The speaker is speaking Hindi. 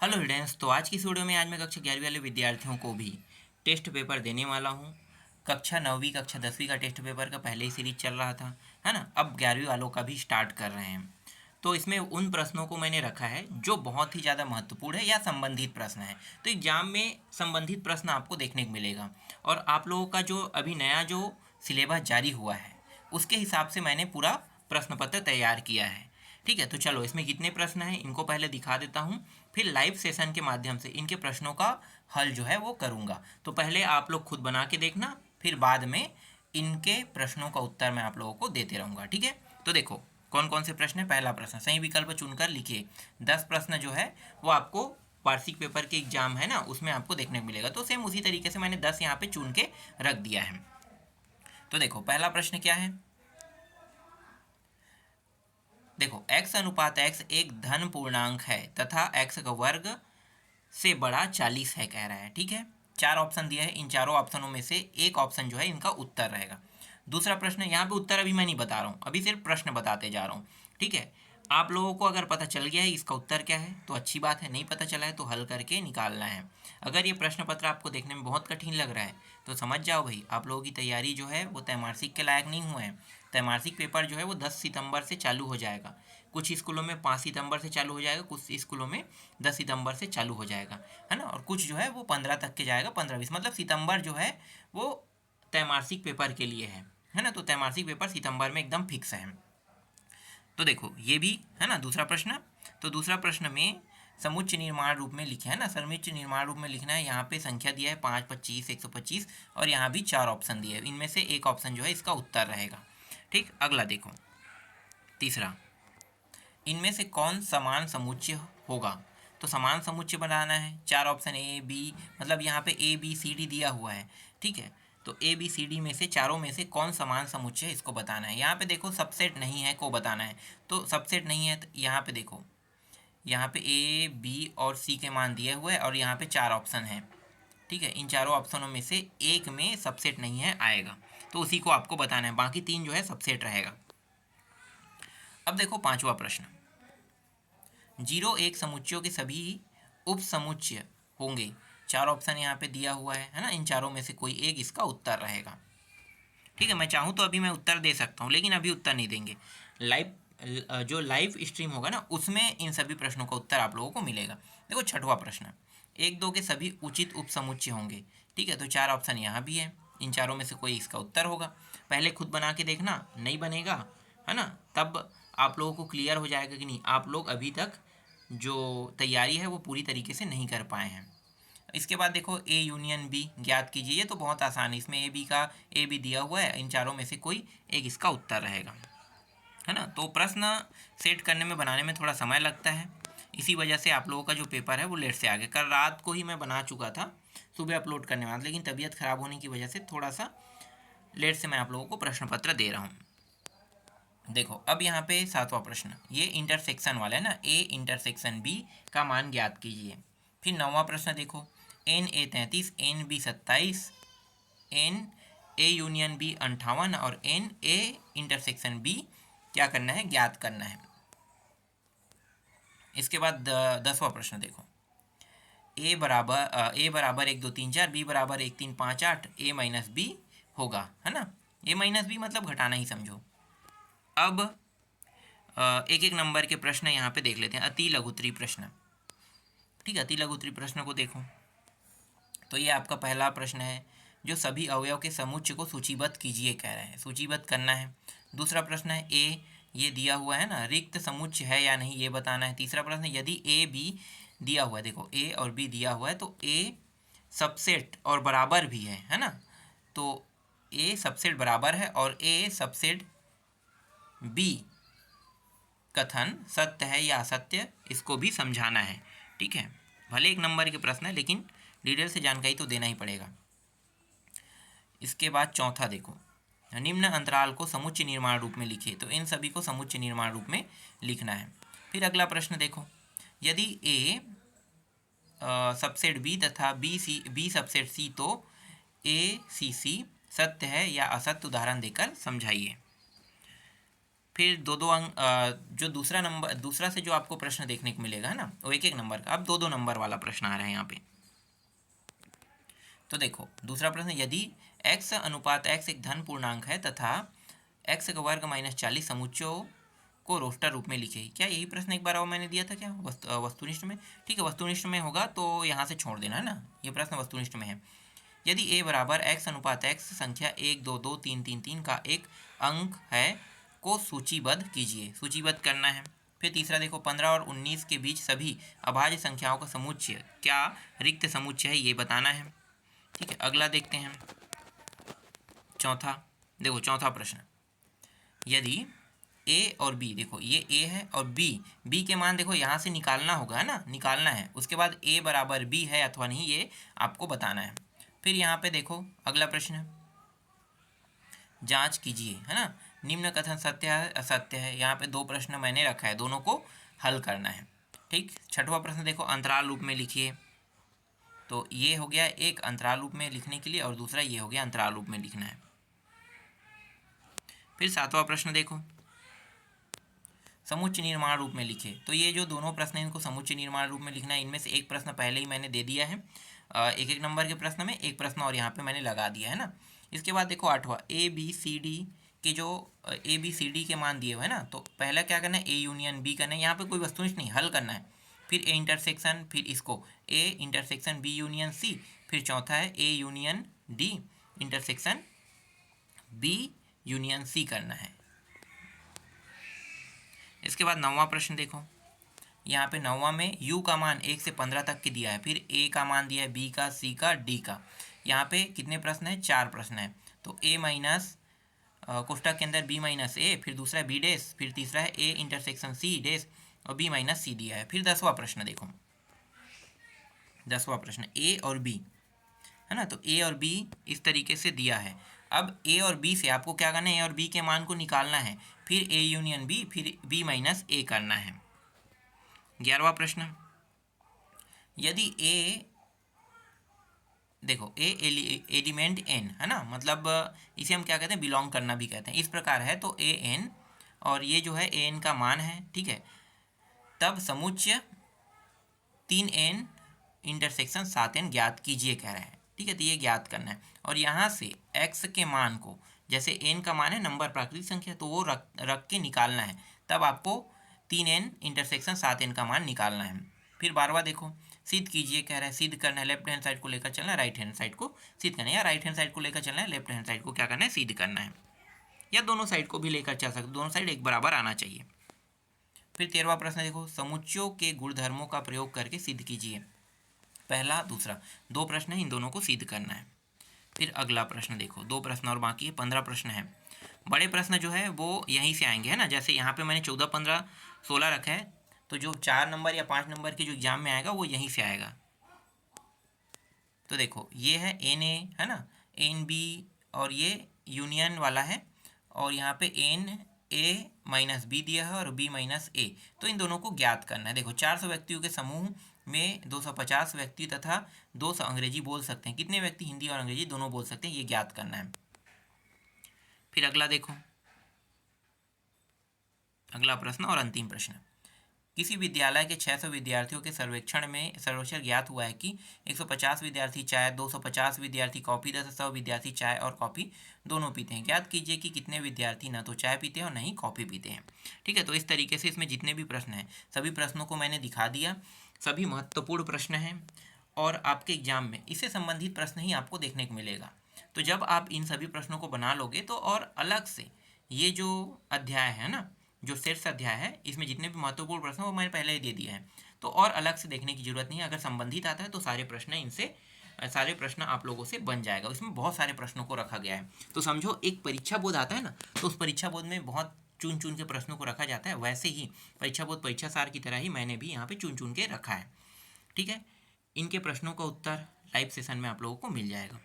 Hello students. तो आज की इस वीडियो में आज मैं कक्षा 11वीं वाले विद्यार्थियों को भी टेस्ट पेपर देने वाला हूँ। कक्षा 9वीं कक्षा 10वीं का टेस्ट पेपर का पहले ही सीरीज चल रहा था, है ना। अब 11वीं वालों का भी स्टार्ट कर रहे हैं। तो इसमें उन प्रश्नों को मैंने रखा है जो बहुत ही ज़्यादा महत्वपूर्ण है या संबंधित प्रश्न है। तो एग्जाम में संबंधित प्रश्न आपको देखने को मिलेगा। और आप लोगों का जो अभी नया जो सिलेबस जारी हुआ है उसके हिसाब से मैंने पूरा प्रश्न पत्र तैयार किया है। ठीक है, तो चलो इसमें कितने प्रश्न हैं इनको पहले दिखा देता हूँ, फिर लाइव सेशन के माध्यम से इनके प्रश्नों का हल जो है वो करूँगा। तो पहले आप लोग खुद बना के देखना, फिर बाद में इनके प्रश्नों का उत्तर मैं आप लोगों को देते रहूँगा। ठीक है, तो देखो कौन कौन से प्रश्न है। पहला प्रश्न, सही विकल्प चुनकर लिखिए। 10 प्रश्न जो है वो आपको वार्षिक पेपर के एग्जाम है ना उसमें आपको देखने को मिलेगा। तो सेम उसी तरीके से मैंने 10 यहाँ पे चुन के रख दिया है। तो देखो पहला प्रश्न क्या है। देखो x अनुपात x एक धन पूर्णांक है तथा x का वर्ग से बड़ा 40 है कह रहा है। ठीक है, 4 ऑप्शन दिए हैं, इन चारों ऑप्शनों में से एक ऑप्शन जो है इनका उत्तर रहेगा। दूसरा प्रश्न, यहाँ पे उत्तर अभी मैं नहीं बता रहा हूँ, अभी सिर्फ प्रश्न बताते जा रहा हूँ। ठीक है, आप लोगों को अगर पता चल गया है इसका उत्तर क्या है तो अच्छी बात है, नहीं पता चला है तो हल करके निकालना है। अगर ये प्रश्न पत्र आपको देखने में बहुत कठिन लग रहा है तो समझ जाओ भाई आप लोगों की तैयारी जो है वो त्रैमासिक के लायक नहीं हुए हैं। त्रैमासिक पेपर जो है वो 10 सितंबर से चालू हो जाएगा। कुछ स्कूलों में 5 सितंबर से चालू हो जाएगा, कुछ स्कूलों में 10 सितंबर से चालू हो जाएगा, है ना। और कुछ जो है वो 15 तक के जाएगा, 15-20 मतलब सितंबर जो है वो त्रैमासिक पेपर के लिए है ना। तो त्रैमासिक पेपर सितंबर में एकदम फिक्स है। तो देखो ये भी है ना दूसरा प्रश्न। तो दूसरा प्रश्न में समुच्चय निर्माण रूप में लिखे है ना, समुच्चय निर्माण रूप में लिखना है। यहाँ पे संख्या दिया है 5, 25, 125 और यहाँ भी 4 ऑप्शन दिए हैं, इनमें से एक ऑप्शन जो है इसका उत्तर रहेगा। ठीक, अगला देखो तीसरा, इनमें से कौन समान समुच्चय होगा। तो समान समुच्चय बनाना है, 4 ऑप्शन ए बी, मतलब यहाँ पे ए बी सी डी दिया हुआ है। ठीक है, तो ए बी सी डी में से चारों में से कौन समान समुच्चय इसको बताना है। यहाँ पे देखो सबसेट नहीं है को बताना है, तो सबसेट नहीं है तो यहाँ पे देखो, यहाँ पे ए बी और सी के मान दिए हुए और यहाँ पे 4 ऑप्शन हैं। ठीक है, इन चारों ऑप्शनों में से एक में सबसेट नहीं है आएगा, तो उसी को आपको बताना है, बाकी 3 जो है सबसेट रहेगा। अब देखो पांचवा प्रश्न, 0-1 समुच्चयों के सभी उप समुच्चय होंगे। 4 ऑप्शन यहाँ पे दिया हुआ है ना, इन चारों में से कोई एक इसका उत्तर रहेगा। ठीक है, मैं चाहूँ तो अभी मैं उत्तर दे सकता हूँ, लेकिन अभी उत्तर नहीं देंगे। लाइव जो लाइव स्ट्रीम होगा ना उसमें इन सभी प्रश्नों का उत्तर आप लोगों को मिलेगा। देखो छठवां प्रश्न, 1-2 के सभी उचित उप समुच्चय होंगे। ठीक है, तो 4 ऑप्शन यहाँ भी है, इन चारों में से कोई इसका उत्तर होगा। पहले खुद बना के देखना, नहीं बनेगा है ना, तब आप लोगों को क्लियर हो जाएगा कि नहीं आप लोग अभी तक जो तैयारी है वो पूरी तरीके से नहीं कर पाए हैं। इसके बाद देखो ए यूनियन बी ज्ञात कीजिए, ये तो बहुत आसान है, इसमें ए बी दिया हुआ है, इन चारों में से कोई एक इसका उत्तर रहेगा, है ना। तो प्रश्न सेट करने में बनाने में थोड़ा समय लगता है, इसी वजह से आप लोगों का जो पेपर है वो लेट से आ गया। कल रात को ही मैं बना चुका था, सुबह अपलोड करने वाला, लेकिन तबीयत ख़राब होने की वजह से थोड़ा सा लेट से मैं आप लोगों को प्रश्न पत्र दे रहा हूँ। देखो अब यहाँ पे 7वां प्रश्न, ये इंटरसेक्शन वाला है ना, ए इंटरसेक्शन बी का मान ज्ञात कीजिए। फिर 9वां प्रश्न देखो, n A 33, n B 27, n A union B 58 और एन ए इंटरसेक्शन बी क्या करना है, ज्ञात करना है। इसके बाद 10वां प्रश्न देखो, ए बराबर 1 2 3 4, बी बराबर 1 3 5 8, ए माइनस बी होगा, है ना। ए माइनस बी मतलब घटाना ही समझो। अब एक एक नंबर के प्रश्न यहाँ पे देख लेते हैं। अति लघुत्तरी प्रश्न, ठीक है, अति लघुत्तरी प्रश्न को देखो। तो ये आपका पहला प्रश्न है, जो सभी अवयव के समुच्चय को सूचीबद्ध कीजिए कह रहे हैं, सूचीबद्ध करना है। दूसरा प्रश्न है ए, ये दिया हुआ है ना, रिक्त समुच्चय है या नहीं ये बताना है। तीसरा प्रश्न, यदि ए बी दिया हुआ है, देखो ए और बी दिया हुआ है तो ए सबसेट और बराबर भी है ना, तो ए सबसेट बराबर है और ए सबसेट बी कथन सत्य है या असत्य इसको भी समझाना है। ठीक है, भले एक नंबर के प्रश्न है लेकिन डिटेल से जानकारी तो देना ही पड़ेगा। इसके बाद चौथा देखो, निम्न अंतराल को समुच्चय निर्माण रूप में लिखिए। तो इन सभी को समुच्चय निर्माण रूप में लिखना है। फिर अगला प्रश्न देखो, यदि ए सबसेट बी तथा बी सबसेट सी तो ए सी सी सत्य है या असत्य, उदाहरण देकर समझाइए। फिर दो दो अंक जो दूसरा से जो आपको प्रश्न देखने को मिलेगा है ना, वो एक एक नंबर का, अब दो दो नंबर वाला प्रश्न आ रहा है यहाँ पे। तो देखो दूसरा प्रश्न, यदि x अनुपात x एक धन पूर्णांक है तथा x का वर्ग माइनस 40 समुच्चयों को रोस्टर रूप में लिखे। क्या यही प्रश्न एक बार और मैंने दिया था क्या वस्तुनिष्ठ में? ठीक है, वस्तुनिष्ठ में होगा तो यहाँ से छोड़ देना है ना, ये प्रश्न वस्तुनिष्ठ में है। यदि a बराबर x अनुपात x संख्या 1 2 2 3 3 3 का एक अंक है को सूचीबद्ध कीजिए। सूचीबद्ध करना है। फिर तीसरा देखो, 15 और 19 के बीच सभी अभाज्य संख्याओं का समुच्चय क्या रिक्त समुच्चय है, ये बताना है। ठीक है, अगला देखते हैं चौथा। देखो चौथा प्रश्न, यदि a और b, देखो ये a है और b के मान देखो यहाँ से निकालना होगा है ना, निकालना है। उसके बाद a बराबर b है अथवा नहीं, ये आपको बताना है। फिर यहाँ पे देखो अगला प्रश्न, जांच कीजिए है ना, निम्न कथन सत्य है असत्य है। यहाँ पे दो प्रश्न मैंने रखा है, दोनों को हल करना है। ठीक, छठवां प्रश्न देखो, अंतराल रूप में लिखिए। तो ये हो गया एक अंतराल रूप में लिखने के लिए, और दूसरा ये हो गया अंतराल रूप में लिखना है। फिर सातवां प्रश्न देखो, समुच्चय निर्माण रूप में लिखे। तो ये जो दोनों प्रश्न हैं इनको समुच्चय निर्माण रूप में लिखना है। इनमें से एक प्रश्न पहले ही मैंने दे दिया है, एक एक नंबर के प्रश्न में एक प्रश्न और यहाँ पे मैंने लगा दिया है ना। इसके बाद देखो आठवां, ए बी सी डी के जो ए बी सी डी के मान दिए हुए हैं ना, तो पहला क्या करना है, ए यूनियन बी करना है। यहाँ पे कोई वस्तुनिष्ठ नहीं, हल करना है। फिर ए इंटरसेक्शन, फिर इसको A intersection B union C, फिर चौथा है A union D intersection B union C करना है। इसके बाद नौवां प्रश्न देखो, यहाँ पे नौवां में u का मान 1 से 15 तक की दिया है, फिर a का मान दिया है, b का, c का, d का। यहाँ पे कितने प्रश्न हैं, 4 प्रश्न हैं। तो a माइनस कोष्टक के अंदर b माइनस a, फिर दूसरा है b डैश, फिर तीसरा है a इंटरसेक्शन c डैश और b माइनस c दिया है। फिर 10वां प्रश्न देखो, 10वां प्रश्न a और b है ना, तो a और b इस तरीके से दिया है। अब a और b से आपको क्या करना है, a और b के मान को निकालना है, फिर a यूनियन b, फिर b माइनस a करना है। 11वां प्रश्न, यदि a, देखो a एलिमेंट n है ना, मतलब इसे हम क्या कहते हैं, बिलोंग करना भी कहते हैं, इस प्रकार है। तो a n और ये जो है a n का मान है, ठीक है, तब समुच्चय 3n इंटरसेक्शन 7n ज्ञात कीजिए कह रहा है। ठीक है, तो ये ज्ञात करना है। और यहाँ से x के मान को, जैसे n का मान है नंबर प्राकृतिक संख्या, तो वो रख के निकालना है, तब आपको 3n इंटरसेक्शन 7n का मान निकालना है। फिर 12वां देखो, सिद्ध कीजिए कह रहा है। सिद्ध करना है, लेफ्ट हैंड साइड को लेकर चलना है, राइट हैंड साइड को सिद्ध करना है, या राइट हैंड साइड को लेकर चलना है, लेफ्ट हैंड साइड को क्या करना है, सिद्ध करना है, या दोनों साइड को भी लेकर चल सकते, दोनों साइड एक बराबर आना चाहिए। फिर 13वां प्रश्न देखो, समुच्चयों के गुणधर्मों का प्रयोग करके सिद्ध कीजिए। पहला दूसरा, दो प्रश्न है, इन दोनों को सिद्ध करना है। फिर अगला प्रश्न देखो, दो प्रश्न और बाकी है, 15 प्रश्न है। बड़े प्रश्न जो है वो यहीं से आएंगे है ना, जैसे यहाँ पे मैंने 14 15 16 रखा है, तो जो 4 नंबर या 5 नंबर के जो एग्जाम में आएगा वो यहीं से आएगा। तो देखो ये है एन ए है ना, एन बी, और ये यूनियन वाला है, और यहाँ पे एन ए माइनस बी दिया है और बी माइनस ए। तो इन दोनों को ज्ञात करना है। देखो 400 व्यक्तियों के समूह में 250 व्यक्ति तथा 200 अंग्रेजी बोल सकते हैं। कितने व्यक्ति हिंदी और अंग्रेजी दोनों बोल सकते हैं, ये ज्ञात करना है। फिर अगला देखो, अगला प्रश्न और अंतिम प्रश्न, किसी विद्यालय के 600 विद्यार्थियों के सर्वेक्षण ज्ञात हुआ है कि 150 विद्यार्थी चाय, 250 विद्यार्थी कॉफ़ी तथा 100 विद्यार्थी चाय और कॉफ़ी दोनों पीते हैं। ज्ञात कीजिए कि कितने विद्यार्थी न तो चाय पीते हैं और न ही कॉफ़ी पीते हैं। ठीक है, तो इस तरीके से इसमें जितने भी प्रश्न हैं सभी प्रश्नों को मैंने दिखा दिया। सभी महत्वपूर्ण प्रश्न हैं और आपके एग्जाम में इससे संबंधित प्रश्न ही आपको देखने को मिलेगा। तो जब आप इन सभी प्रश्नों को बना लोगे तो और अलग से ये जो अध्याय है ना, जो शीर्ष अध्याय है, इसमें जितने भी महत्वपूर्ण प्रश्न हैं वो मैंने पहले ही दे दिया है, तो और अलग से देखने की जरूरत नहीं है। अगर संबंधित आता है तो सारे प्रश्न आप लोगों से बन जाएगा। इसमें बहुत सारे प्रश्नों को रखा गया है। तो समझो एक परीक्षा बोध आता है ना, तो उस परीक्षा बोध में बहुत चुन चुन के प्रश्नों को रखा जाता है, वैसे ही परीक्षा बोध परीक्षा सार की तरह ही मैंने भी यहाँ पे चुन चुन के रखा है। ठीक है, इनके प्रश्नों का उत्तर लाइव सेशन में आप लोगों को मिल जाएगा।